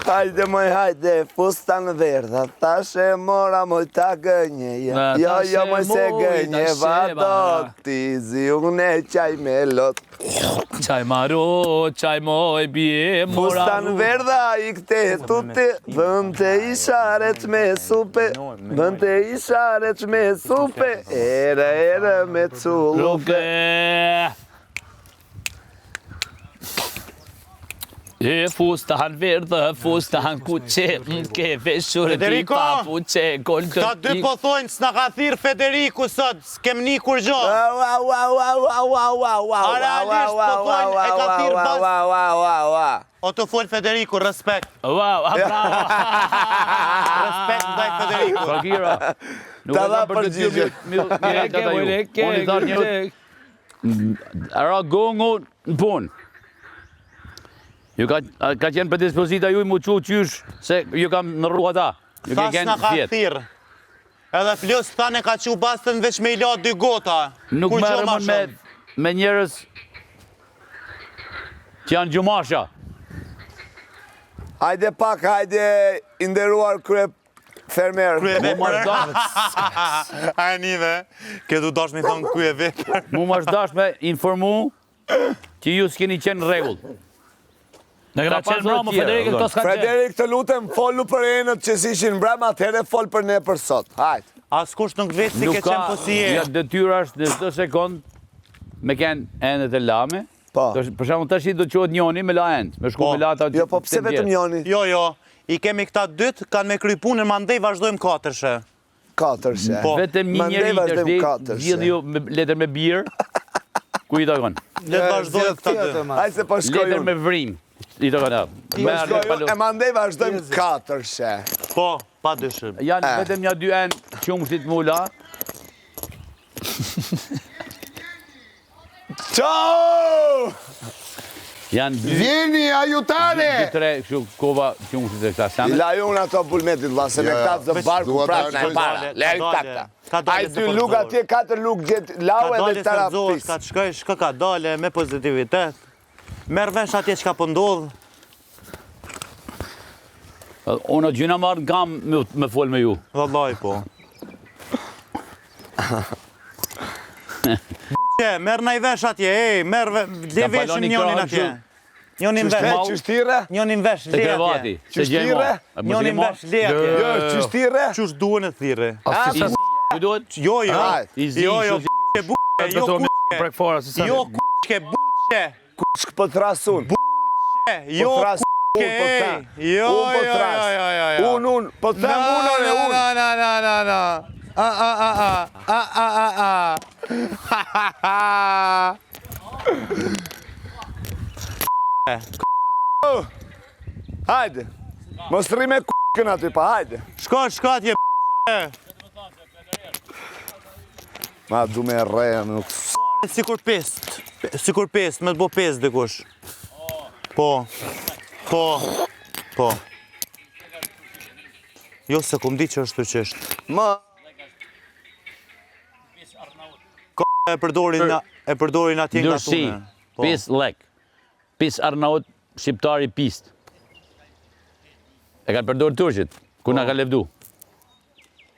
Hajde moj, hajde, fustan verdha, tashe mora moj ta gënje. Jo, moj se gënje, vado ti ziune qaj me lot. Qaj maro, qaj moj bje, mora... Fustan verdha i këte tute, vënte i sharet me supe, vënte i sharet me supe, ere me cullupe. E fustahan verdhe, fustahan kuqe, ke veshur Federico, pipa puqe, gol të Këta dy po thojnë s'na ka thirë Federiku sot, s'kem ni kur gjo. Realisht po thojnë e ka thirë bas. O të folë Federiku, respekt. Wow, bravo! Respekt ndaj Federiku. Fagira, nuk Ta e dha ka përgjigje. Unë i tharë një... Ara gongu në punë. Ju ka qenë për dispozita ju i mu qysh se ju kam në rrua ta. Ju Thash s'na ka thirë. Edhe plus thane ka që bastën veç me i la dy gota. Nuk Kur gjo ma merrem shumë. me njerëz që janë gjumasha. Hajde pak, hajde inderuar krye fermer. Krye Mu ma vepër. A e nive, këtu dash me thonë krye vepër. Mu ma shdash me informu që ju s'keni qenë në regull. Në këna qenë mramë, Federik, këto s'ka qenë. Frederik, të lutem, folu për enët që si ishin brema, atëhere fol për ne për sot. Hajde. Askush nuk vetë si Nuk ke qenë po si je. ja detyra është në çdo sekond me kenë endet e lame. Po. Për shembull tash do të quhet njoni me la end, me shku me la ata. Jo, po pse vetëm njoni? Jo, i kemi këta dytë, kanë me kry punën, mandej vazhdojmë katërshe. Katërshe. Po. Vetëm një Mandej njeri vazhdojmë tash katërshe. gjithë ju me letër me birë. Ku i takon? Le të vazhdojmë këta dy. Hajde se po shkoj Letër unë. me vrim. I takon atë. Po shkoj unë, e mandej vazhdojmë katërshe. Po, pa dyshim. Janë vetëm një dy enë qumshit mula. Ciao! Janë dy Vjeni, ajutare! tre kështu kova qumshit e këta I same. la ju unë ato bulmetit, vla, se me këta të barku prapë në para. Lejë takta. Ai dy luk atje, 4 luk gjetë lau Ka edhe dalë të rëzosh, tarapis. ka të shkoj, shka ka dale me pozitivitet. Merë vesh atje që ka pëndodhë. Unë gjyna marrë në kam me fol me ju. Vallaj po. Buqe, merë na i vesh atje, merë le veshin baloni njonin krahun atje. Njonin vesh, Qështire? njonin vesh, Te le krevati. atje. Se gjej Qështire? mo. Njonin vesh, le atje. Jo, qështire? Qush duhen e thire. Ku duhet? Jo, I zi, jo, shu- buqe, buqe, jo kuqe. Jo kuqe, buqe. Kush po thrasun? Jo Po thras, kuqe. unë po thras. Jo, Unë po jo, thras. jo, jo, jo. Unë, po them unë, unë. Hajde. Mos rri me k***ën aty pa, hajde. Shko atje, Ma du me rre, nuk... sikur pest. Sikur pest, me të bo pest dikush. Po. Jo, se kum di që është të qeshtë. Ma... E përdorin atje nga Dursi, tune. pis lek. Pis Arnaut, shqiptari pist. E kanë përdorë turqit, ku na ka levdu.